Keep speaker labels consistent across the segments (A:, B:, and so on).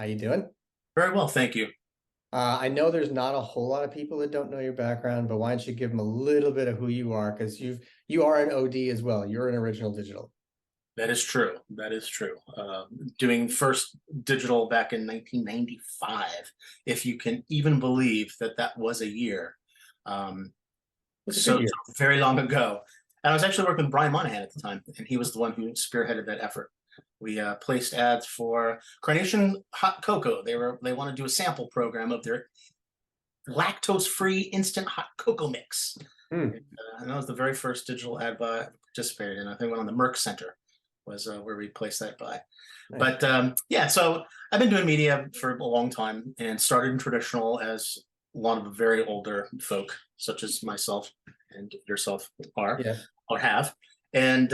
A: How you doing?
B: Very well, thank you.
A: I know there's not a whole lot of people that don't know your background, but why don't you give them a little bit of who you are? Because you are an OD as well. You're an original digital.
B: That is true. That is true. Doing first digital back in 1995, if you can even believe that that was a year.
A: It's a good
B: So
A: year.
B: very long ago. And I was actually working with Brian Monahan at the time, and he was the one who spearheaded that effort. We placed ads for Carnation Hot Cocoa. They want to do a sample program of their lactose-free instant hot cocoa mix.
A: Hmm.
B: And that was the very first digital ad buy I participated in. I think went on the Merck Center was where we placed that buy.
A: Nice.
B: But yeah, so I've been doing media for a long time and started in traditional as a lot of the very older folk, such as myself and yourself are
A: Yes.
B: or have. And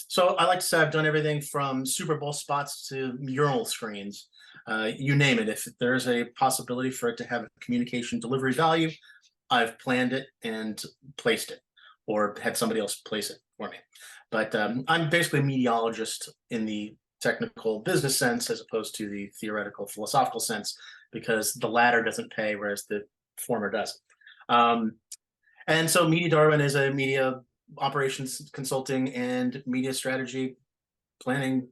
B: so I like to say I've done everything from Super Bowl spots to mural screens, you name it. If there's a possibility for it to have a communication delivery value, I've planned it and placed it, or had somebody else place it for me. But I'm basically a mediologist in the technical business sense as opposed to the theoretical philosophical sense, because the latter doesn't pay, whereas the former does. And so MediaDarwin is a media operations consulting and media strategy planning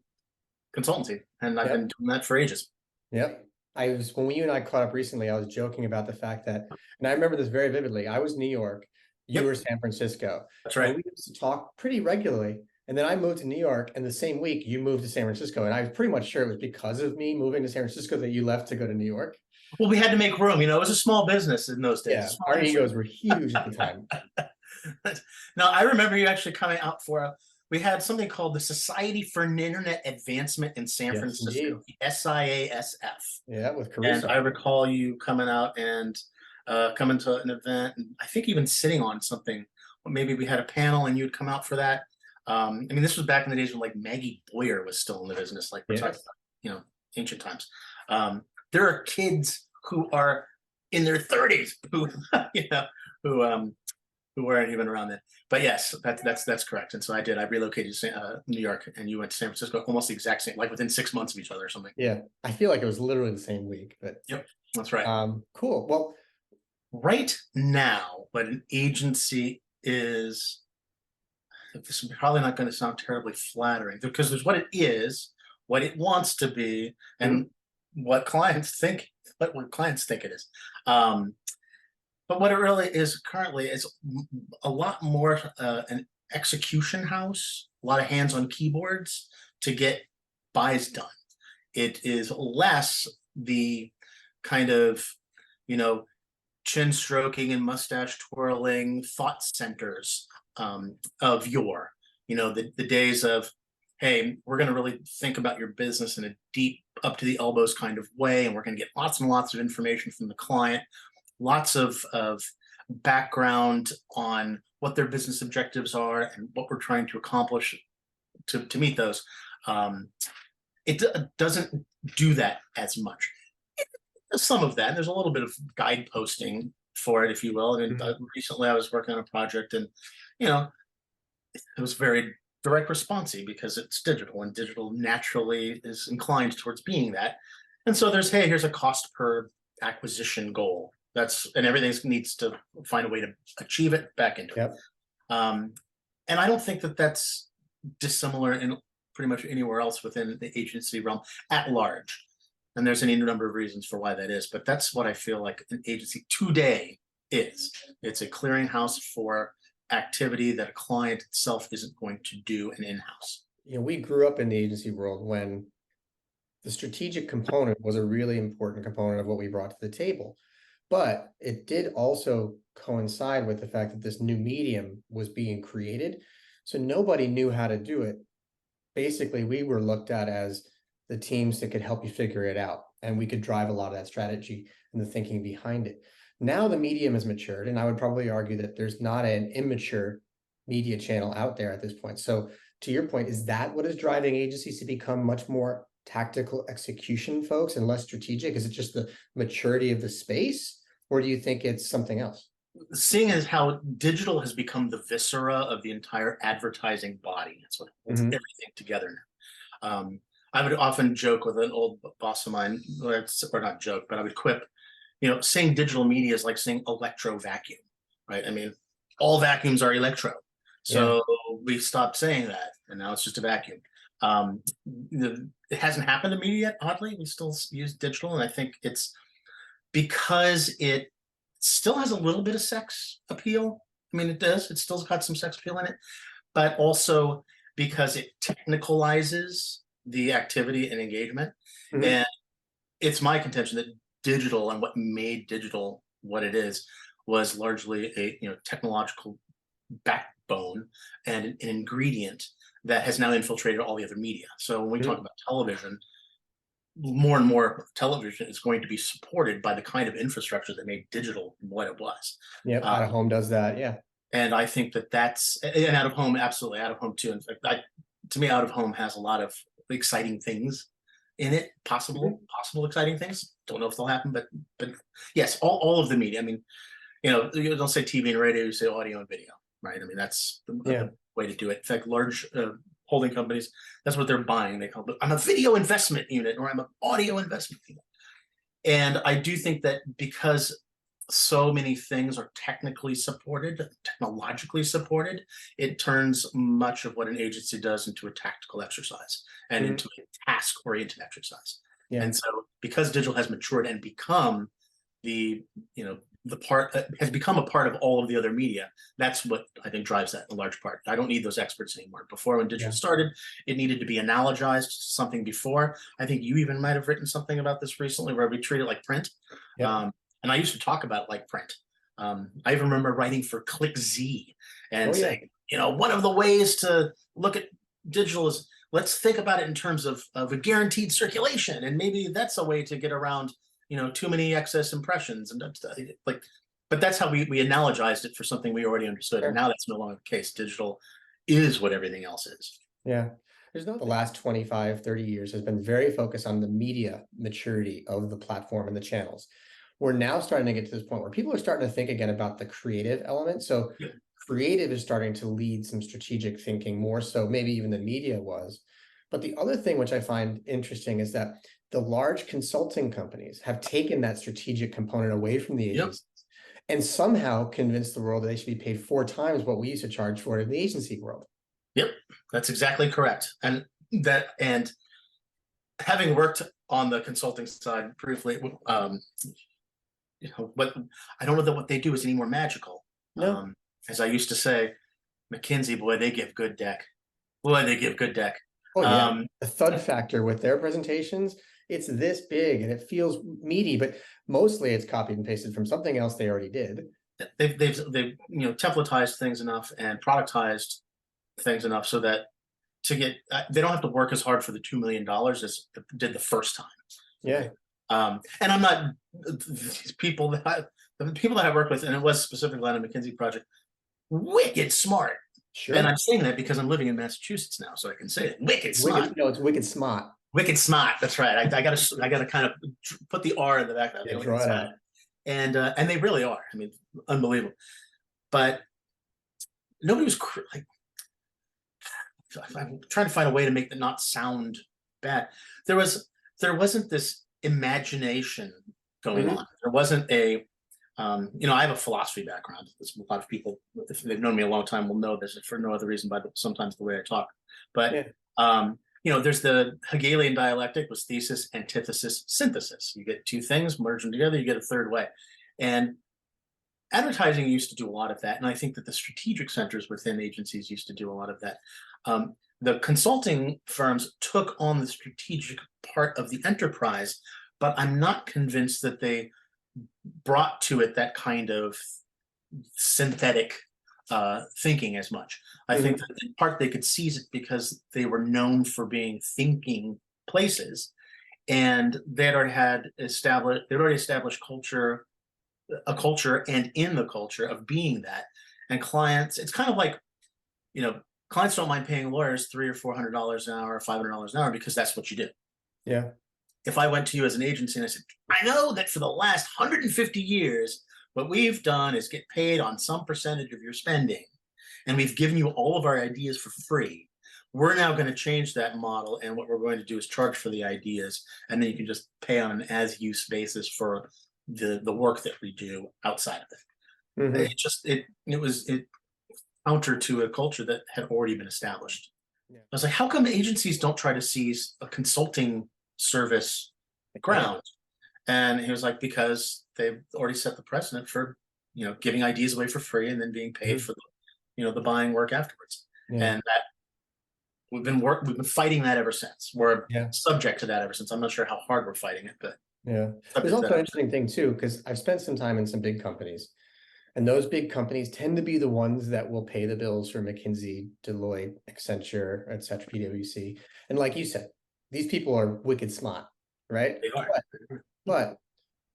B: consultancy, and I've been
A: Yep.
B: doing that for ages.
A: Yep. I was when you and I caught up recently, I was joking about the fact that, and I remember this very vividly. I was New York, you were
B: Yep,
A: San Francisco,
B: that's
A: and
B: right.
A: we used to talk pretty regularly. And then I moved to New York, and the same week you moved to San Francisco. And I was pretty much sure it was because of me moving to San Francisco that you left to go to New York.
B: Well, we had to make room. It was a small business in those days, a
A: Yeah,
B: small
A: our
B: industry.
A: egos were huge at the time.
B: Now, I remember you actually coming out for we had something called the Society for Internet Advancement in San
A: Yes,
B: Francisco,
A: indeed.
B: the SIASF.
A: Yeah, with
B: And I
A: Caruso.
B: recall you coming out and coming to an event, and I think even sitting on something. Maybe we had a panel and you'd come out for that. I mean, this was back in the days when like Maggie Boyer was still in the business, like we're talking
A: Yes.
B: about, ancient times. There are kids who are in their 30s who, you know, who who weren't even around then. But yes, that's correct. And so I did. I relocated to New York, and you went to San Francisco, almost the exact same, like within 6 months of each other or something.
A: Yeah, I feel like it was literally the same week, but
B: Yep, that's right.
A: cool. Well,
B: Right now, what an agency is, this is probably not going to sound terribly flattering because there's what it is, what it wants to be,
A: mhm,
B: and what clients think it is. Um, but what it really is currently is a lot more an execution house, a lot of hands on keyboards to get buys done. It is less the kind of, you know, chin stroking and mustache twirling thought centers of yore. The days of, hey, we're going to really think about your business in a deep, up to the elbows kind of way, and we're going to get lots and lots of information from the client, lots of background on what their business objectives are and what we're trying to accomplish to meet those. Um, it doesn't do that as much. Some of that. There's a little bit of guideposting for it, if you will. And
A: mhm.
B: recently I was working on a project, and you know, it was very direct responsive because it's digital, and digital naturally is inclined towards being that. And so there's, hey, here's a cost per acquisition goal. And everything needs to find a way to achieve it back into it.
A: Yep.
B: Um, and I don't think that that's dissimilar in pretty much anywhere else within the agency realm at large. And there's any number of reasons for why that is, but that's what I feel like an agency today is. It's a clearinghouse for activity that a client itself isn't going to do an in-house.
A: We grew up in the agency world when the strategic component was a really important component of what we brought to the table. But it did also coincide with the fact that this new medium was being created. So nobody knew how to do it. Basically, we were looked at as the teams that could help you figure it out. And we could drive a lot of that strategy and the thinking behind it. Now the medium has matured, and I would probably argue that there's not an immature media channel out there at this point. So to your point, is that what is driving agencies to become much more tactical execution folks and less strategic? Is it just the maturity of the space, or do you think it's something else?
B: Seeing as how digital has become the viscera of the entire advertising body, that's what holds
A: Mhm.
B: everything together now. I would often joke with an old boss of mine, or not joke, but I would quip, saying digital media is like saying electro vacuum, right? I mean, all vacuums are electro.
A: Yeah.
B: So we stopped saying that, and now it's just a vacuum. It hasn't happened to media yet, oddly. We still use digital, and I think it's because it still has a little bit of sex appeal. I mean, it does. It's still got some sex appeal in it, but also because it technicalizes the activity and engagement.
A: Mhm.
B: And it's my contention that digital and what made digital what it is was largely a technological backbone and an ingredient that has now infiltrated all the other media. So when we talk
A: Mhm.
B: about television, more and more television is going to be supported by the kind of infrastructure that made digital what it was.
A: Yep.
B: Um,
A: Out of home does that. Yeah.
B: and I think that that's, and out of home, absolutely out of home too. In fact, to me, out of home has a lot of exciting things in it,
A: Mhm.
B: possible exciting things. Don't know if they'll happen, but yes, all of the media. I mean, you don't say TV and radio, you say audio and video, right? I mean, that's
A: Yeah.
B: the way to do it. In fact, large holding companies, that's what they're buying. They call it, I'm a video investment unit, or I'm an audio investment unit. And I do think that because so many things are technically supported, technologically supported, it turns much of what an agency does into a tactical exercise and
A: Mhm.
B: into a task-oriented exercise.
A: Yeah.
B: And so because digital has matured and become the, the part has become a part of all of the other media, that's what I think drives that in large part. I don't need those experts anymore. Before, when digital
A: Yeah.
B: started, it needed to be analogized to something before. I think you even might have written something about this recently where we treat it like print.
A: Yep.
B: And I used to talk about it like print. I even remember writing for Click Z
A: Oh
B: and
A: yeah.
B: saying, one of the ways to look at digital is, let's think about it in terms of a guaranteed circulation. And maybe that's a way to get around, too many excess impressions. And like, but that's how we analogized it for something we already understood. And
A: Sure.
B: now that's no longer the case. Digital is what everything else is.
A: Yeah. There's not the last 25, 30 years has been very focused on the media maturity of the platform and the channels. We're now starting to get to this point where people are starting to think again about the creative element. So
B: Yeah.
A: creative is starting to lead some strategic thinking more so maybe even the media was. But the other thing which I find interesting is that the large consulting companies have taken that strategic component away from the
B: Yep.
A: agencies and somehow convinced the world that they should be paid 4 times what we used to charge for it in the agency world.
B: Yep. That's exactly correct. And having worked on the consulting side briefly, what I don't know that what they do is any more magical.
A: No.
B: As I used to say, McKinsey, boy, they give good deck. Boy, they give good deck.
A: Oh, yeah.
B: Um,
A: The thud factor with their presentations, it's this big and it feels meaty, but mostly it's copied and pasted from something else they already did.
B: they've templatized things enough and productized things enough so that they don't have to work as hard for the $2 million as did the first time.
A: Yeah.
B: Right? And I'm not these people the people that I work with, and it was specifically on a McKinsey project, wicked smart. And
A: Sure.
B: I'm saying that because I'm living in Massachusetts now, so I can say it. Wicked smart.
A: Wicked, no, it's wicked smart.
B: Wicked smart. That's right. I gotta kind of put the R in the back of that.
A: Yeah,
B: Wicked
A: draw it
B: smart.
A: out.
B: And they really are. I mean, unbelievable. But nobody was like. I'm trying to find a way to make that not sound bad. There wasn't this imagination going
A: Mhm.
B: on. There wasn't a I have a philosophy background. A lot of people, if they've known me a long time, will know this for no other reason but sometimes the way I talk. But
A: Yeah.
B: there's the Hegelian dialectic was thesis, antithesis, synthesis. You get two things, merge them together, you get a third way. And advertising used to do a lot of that. And I think that the strategic centers within agencies used to do a lot of that. The consulting firms took on the strategic part of the enterprise, but I'm not convinced that they brought to it that kind of synthetic thinking as much. I think
A: Mhm.
B: that in part they could seize it because they were known for being thinking places, and they'd already established a culture, and in the culture of being that. And clients, it's kind of like, you know, clients don't mind paying lawyers $300 or $400 an hour, or $500 an hour because that's what you do.
A: Yeah.
B: If I went to you as an agency and I said, I know that for the last 150 years, what we've done is get paid on some percentage of your spending, and we've given you all of our ideas for free. we're now going to change that model, and what we're going to do is charge for the ideas, and then you can just pay on an as-use basis for the work that we do outside of it.
A: Mhm.
B: It counter to a culture that had already been established.
A: Yeah.
B: I was like, how come agencies don't try to seize a consulting service
A: Yeah.
B: ground? And he was like, because they've already set the precedent for, giving ideas away for free and then being paid
A: Mhm.
B: for the buying work afterwards.
A: Yeah.
B: And that we've been fighting that ever since. We're
A: Yeah.
B: subject to that ever since. I'm not sure how hard we're fighting it, but
A: Yeah. There's
B: subject to
A: also
B: that.
A: an interesting thing too, because I've spent some time in some big companies, and those big companies tend to be the ones that will pay the bills for McKinsey, Deloitte, Accenture, et cetera, PwC. And like you said, these people are wicked smart, right?
B: They are.
A: But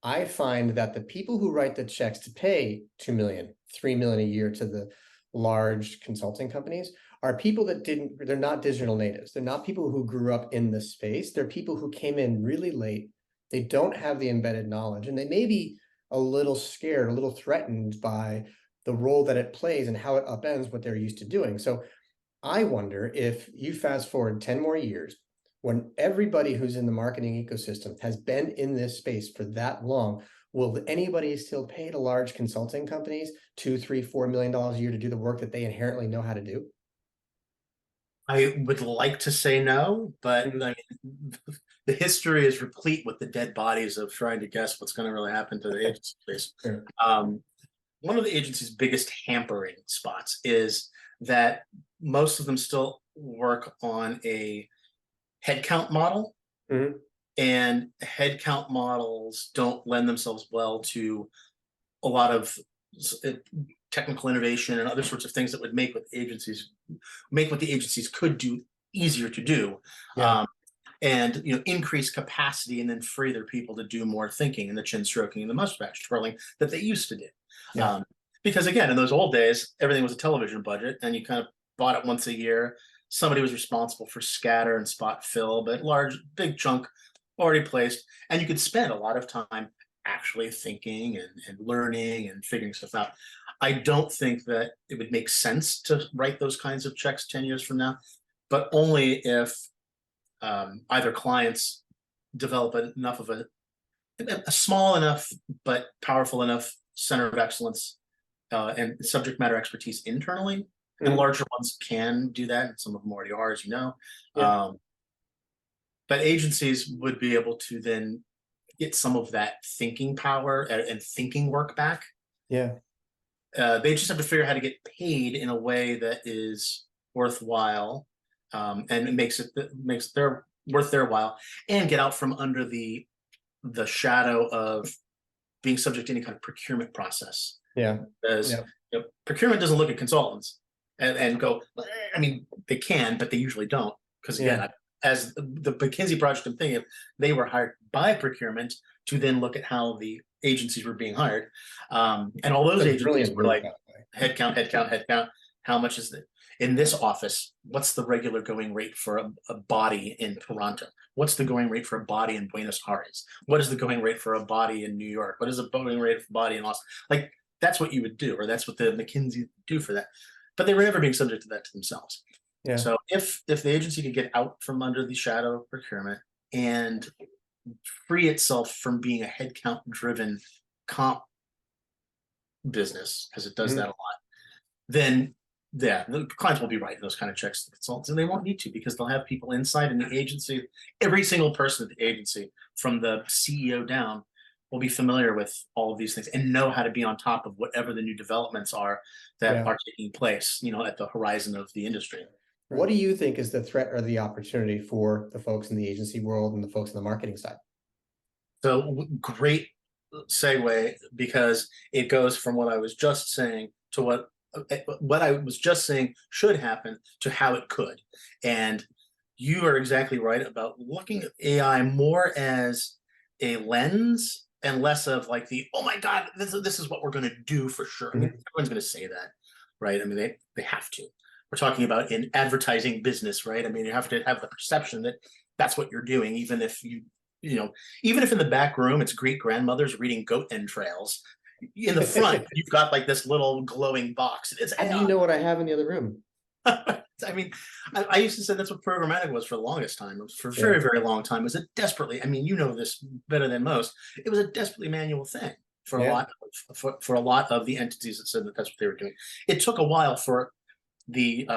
A: I find that the people who write the checks to pay 2 million, 3 million a year to the large consulting companies are people that they're not digital natives. They're not people who grew up in the space. They're people who came in really late. They don't have the embedded knowledge, and they may be a little scared, a little threatened by the role that it plays and how it upends what they're used to doing. So I wonder if you fast forward 10 more years, when everybody who's in the marketing ecosystem has been in this space for that long, will anybody still pay to large consulting companies $2, $3, $4 million a year to do the work that they inherently know how to do?
B: I would like to say no, but
A: Mhm.
B: I mean, the history is replete with the dead bodies of trying to guess what's going to really happen to the agency space.
A: Sure.
B: One of the agency's biggest hampering spots is that most of them still work on a headcount model,
A: Mhm.
B: and headcount models don't lend themselves well to a lot of technical innovation and other sorts of things that would make what the agencies could do easier to do.
A: Yeah.
B: And increase capacity and then free their people to do more thinking and the chin stroking and the mustache twirling that they used to do.
A: Yeah.
B: Because again, in those old days, everything was a television budget, and you kind of bought it once a year. Somebody was responsible for scatter and spot fill, but big chunk already placed, and you could spend a lot of time actually thinking and learning and figuring stuff out. I don't think that it would make sense to write those kinds of checks 10 years from now, but only if either clients develop enough of a small enough but powerful enough center of excellence and subject matter expertise internally, and
A: Mhm.
B: larger ones can do that, and some of them already are, as you know.
A: Yeah.
B: But agencies would be able to then get some of that thinking power and thinking work back.
A: Yeah.
B: They just have to figure out how to get paid in a way that is worthwhile, and it makes their worth their while, and get out from under the shadow of being subject to any kind of procurement process.
A: Yeah.
B: Because
A: Yeah.
B: procurement doesn't look at consultants and go, I mean, they can, but they usually don't. Because
A: Yeah.
B: again, as the McKinsey project I'm thinking of, they were hired by procurement to then look at how the agencies were being hired. And all those
A: It's a
B: agencies
A: brilliant
B: were
A: move,
B: like,
A: by the way.
B: headcount. How much is it? In this office, what's the regular going rate for a body in Toronto? What's the going rate for a body in Buenos Aires? What is the going rate for a body in New York? What is the going rate for a body in Austin? Like, that's what you would do, or that's what the McKinsey do for that. But they were never being subject to that to themselves.
A: Yeah.
B: So if the agency could get out from under the shadow of procurement and free itself from being a headcount driven comp business, because it does that
A: Mhm.
B: a lot, then yeah, the clients will be writing those kind of checks to consultants, and they won't need to, because they'll have people inside in the agency. Every single person at the agency, from the CEO down, will be familiar with all of these things and know how to be on top of whatever the new developments are that
A: Yeah.
B: are taking place, at the horizon of the industry.
A: What do you think is the threat or the opportunity for the folks in the agency world and the folks in the marketing side?
B: So great segue, because it goes from what I was just saying to what I was just saying should happen to how it could. And you are exactly right about looking at AI more as a lens and less of like oh my God, this is what we're going to do for sure. I mean,
A: Mhm.
B: everyone's going to say that, right? I mean, they have to. We're talking about in advertising business, right? I mean, you have to have the perception that that's what you're doing, even if even if in the back room it's Greek grandmothers reading goat entrails. In the front, you've got like this little glowing box. It's
A: How do
B: AI.
A: you know what I have in the other room?
B: I mean, I used to say that's what programmatic was for the longest time. It was for a
A: Yeah,
B: very, very long time. It was a desperately, I mean, you know this better than most. It was a desperately manual thing for a
A: yeah.
B: lot for a lot of the entities that said that that's what they were doing. It took a while for the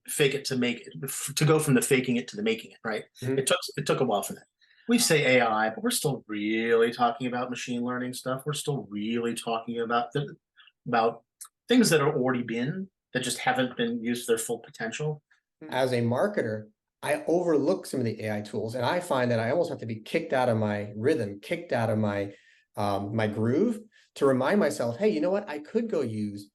B: fake it to make it to go from the faking it to the making it, right?
A: Mhm.
B: It took a while for that. We say AI, but we're still really talking about machine learning stuff. We're still really talking about things that are already been that just haven't been used to their full potential.
A: As a marketer, I overlook some of the AI tools, and I find that I almost have to be kicked out of my rhythm, kicked out of my groove to remind myself, hey, you know what? I could go use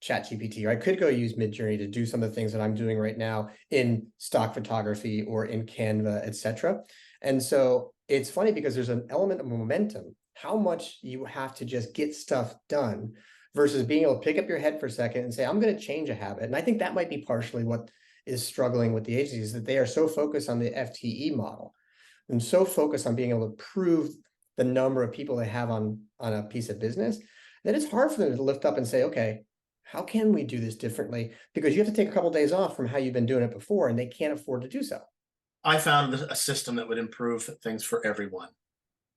A: ChatGPT, or I could go use Midjourney to do some of the things that I'm doing right now in stock photography or in Canva, etc. And so it's funny because there's an element of momentum, how much you have to just get stuff done versus being able to pick up your head for a second and say, I'm going to change a habit. And I think that might be partially what is struggling with the agencies, that they are so focused on the FTE model and so focused on being able to prove the number of people they have on a piece of business that it's hard for them to lift up and say, okay, how can we do this differently? Because you have to take a couple of days off from how you've been doing it before, and they can't afford to do so.
B: I found a system that would improve things for everyone.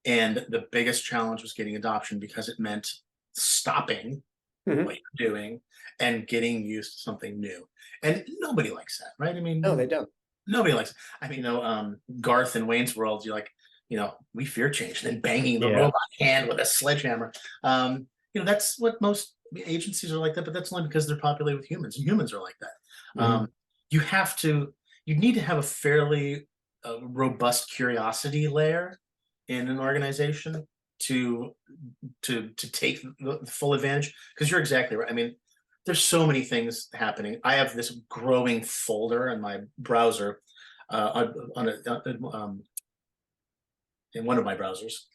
B: And the biggest challenge was getting adoption because it meant stopping
A: Mhm.
B: what you're doing and getting used to something new. And nobody likes that, right? I
A: No,
B: mean,
A: they don't.
B: nobody likes it. I mean, Garth in Wayne's World, you're like, we fear change, and then banging the
A: Yeah.
B: robot hand with a sledgehammer. That's what most agencies are like that, but that's only because they're populated with humans, and humans are like that.
A: Mhm.
B: You have to, you need to have a fairly robust curiosity layer in an organization to to take the full advantage, because you're exactly right. I mean, there's so many things happening. I have this growing folder in my browser, in one of my browsers,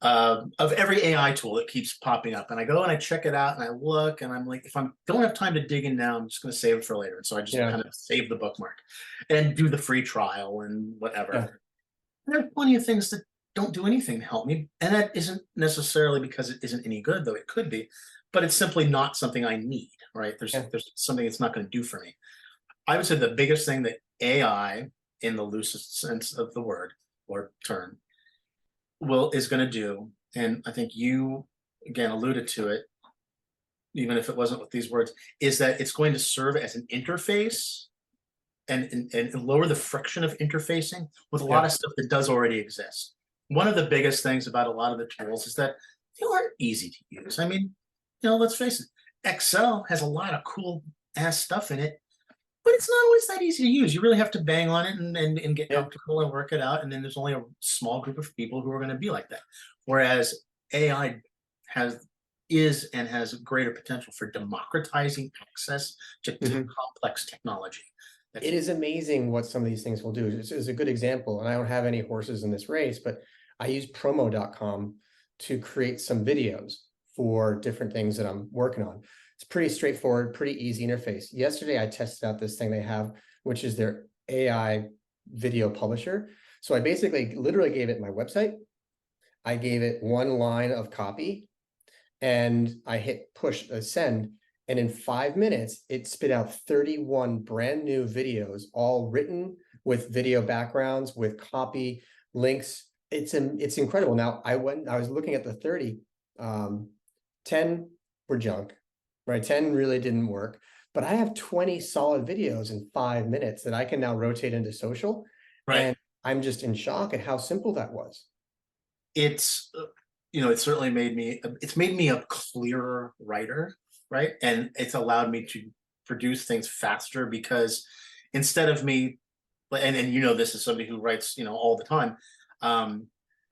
B: of every AI tool that keeps popping up. And I go and I check it out and I look and I'm like, if I don't have time to dig in now, I'm just going to save it for later. And so I just
A: Yeah.
B: kind of save the bookmark and do the free trial and whatever.
A: Yeah.
B: And there are plenty of things that don't do anything to help me. And that isn't necessarily because it isn't any good, though it could be, but it's simply not something I need, right?
A: Yeah.
B: There's something it's not going to do for me. I would say the biggest thing that AI, in the loosest sense of the word or term, is going to do, and I think you again alluded to it, even if it wasn't with these words, is that it's going to serve as an interface and lower the friction of interfacing with a lot
A: Yeah.
B: of stuff that does already exist. One of the biggest things about a lot of the tools is that they aren't easy to use. I mean, let's face it, Excel has a lot of cool ass stuff in it, but it's not always that easy to use. You really have to bang on it and get
A: Yeah.
B: comfortable and work it out. And then there's only a small group of people who are going to be like that. Whereas AI has greater potential for democratizing access to
A: Mhm.
B: complex technology.
A: It is amazing what some of these things will do. This is a good example, and I don't have any horses in this race, but I use promo.com to create some videos for different things that I'm working on. It's pretty straightforward, pretty easy interface. Yesterday, I tested out this thing they have, which is their AI video publisher. So I basically literally gave it my website. I gave it one line of copy, and I hit push send. And in 5 minutes, it spit out 31 brand new videos, all written with video backgrounds, with copy, links. It's incredible. Now I was looking at the 30, 10 were junk, right? 10 really didn't work, but I have 20 solid videos in 5 minutes that I can now rotate into social.
B: Right.
A: And I'm just in shock at how simple that was.
B: It's it certainly it's made me a clearer writer, right? And it's allowed me to produce things faster because instead of me, and this is somebody who writes all the time,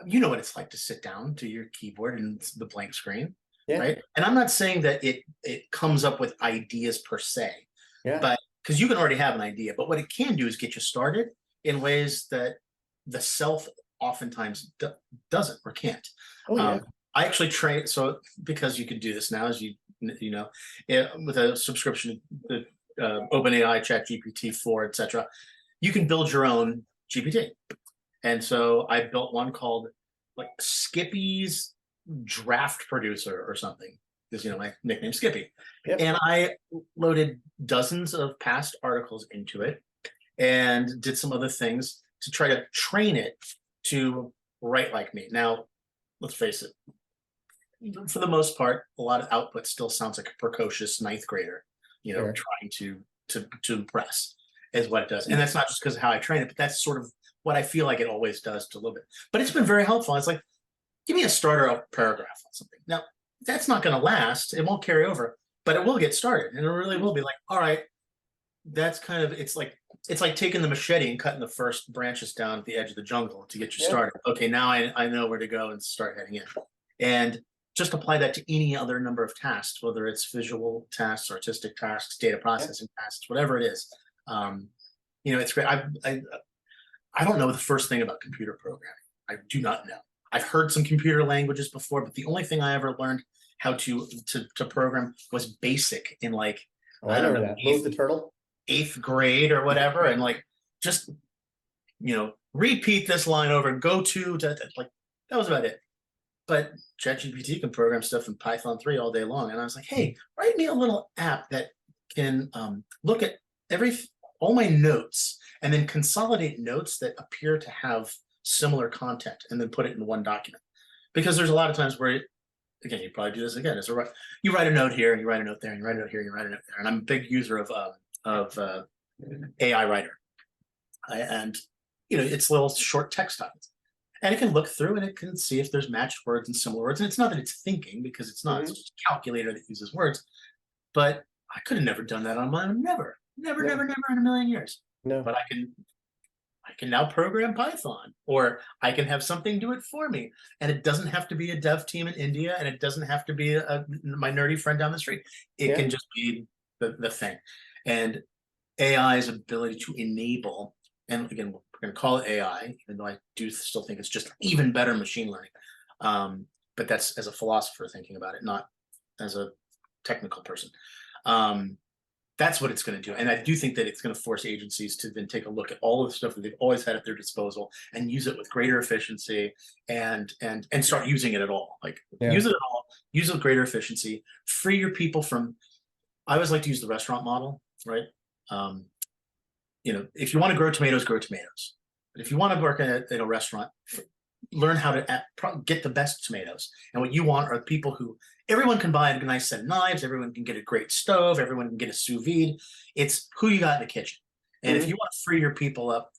B: you know what it's like to sit down to your keyboard and the blank screen,
A: Yeah.
B: right? And I'm not saying that it comes up with ideas per se,
A: Yeah.
B: but because you can already have an idea, but what it can do is get you started in ways that the self oftentimes doesn't or can't.
A: Oh, yeah.
B: I actually train, so because you can do this now, as with a subscription to OpenAI, ChatGPT 4, etc., you can build your own GPT. And so I built one called like Skippy's Draft Producer or something. is, my nickname Skippy.
A: Yep.
B: And I loaded dozens of past articles into it and did some other things to try to train it to write like me. Now, let's face it, for the most part, a lot of output still sounds like a precocious ninth grader,
A: Sure.
B: trying to impress is what it does. And that's not just because of how I train it, but that's sort of what I feel like it always does to a little bit. But it's been very helpful. It's like, give me a starter paragraph on something. Now, that's not going to last. It won't carry over, but it will get started. And it really will be like, all right, that's kind of, it's like taking the machete and cutting the first branches down at the edge of the jungle to get you started. Okay, now I know where to go and start heading in. And just apply that to any other number of tasks, whether it's visual tasks, artistic tasks, data processing tasks, whatever it is. It's great. I don't know the first thing about computer programming. I do not know. I've heard some computer languages before, but the only thing I ever learned how to program was BASIC in like,
A: I don't know that. Move the turtle.
B: 8th grade or whatever, and like just repeat this line over and go to like that was about it. But ChatGPT can program stuff in Python 3 all day long, and I was like, hey, write me a little app that can look at all my notes and then consolidate notes that appear to have similar content and then put it in one document. Because there's a lot of times where again, you probably do this again. You write a note here and you write a note there and you write a note here and you write a note there. And I'm a big user of AI Writer, and it's little short text documents, and it can look through and it can see if there's matched words and similar words. And it's not that it's thinking, because it's not. It's just a calculator that uses words. But I could have never done that on mine. Never in a million years. No. But I can now program Python, or I can have something do it for me. And it doesn't have to be a dev team in India, and it doesn't have to be my nerdy friend down the street. It can just be the thing. And AI's ability to enable, and again, we're going to call it AI, even though I do still think it's just even better machine learning. But that's as a philosopher thinking about it, not as a technical person. That's what it's going to do. And I do think that it's going to force agencies to then take a look at all of the stuff that they've always had at their disposal and use it with greater efficiency and start using it at all. Like use it at all, use it with greater efficiency, free your people from, I always like to use the restaurant model, right? If you want to grow tomatoes, grow tomatoes. But if you want to work at a restaurant, learn how to get the best tomatoes. And what you want are people who, everyone can buy a nice set of knives, everyone can get a great stove, everyone can get a sous vide. It's who you got in the kitchen. And if you want to free your people up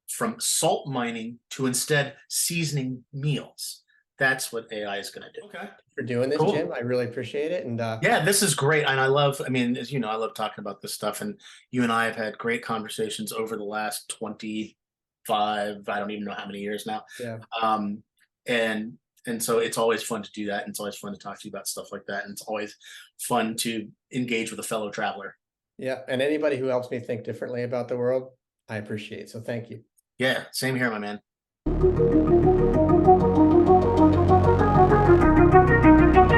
B: from salt mining to instead seasoning meals, that's what AI is going to do. Okay.
A: For doing this, cool. Jim, I really appreciate it. And
B: yeah, this is great. And I love, as you know, I love talking about this stuff. And you and I have had great conversations over the last 25, I don't even know how many years now.
A: Yeah.
B: And so it's always fun to do that. And it's always fun to talk to you about stuff like that. And it's always fun to engage with a fellow traveler.
A: Yeah. And anybody who helps me think differently about the world, I appreciate. So thank you.
B: Yeah. Same here, my man.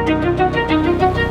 C: Thank you.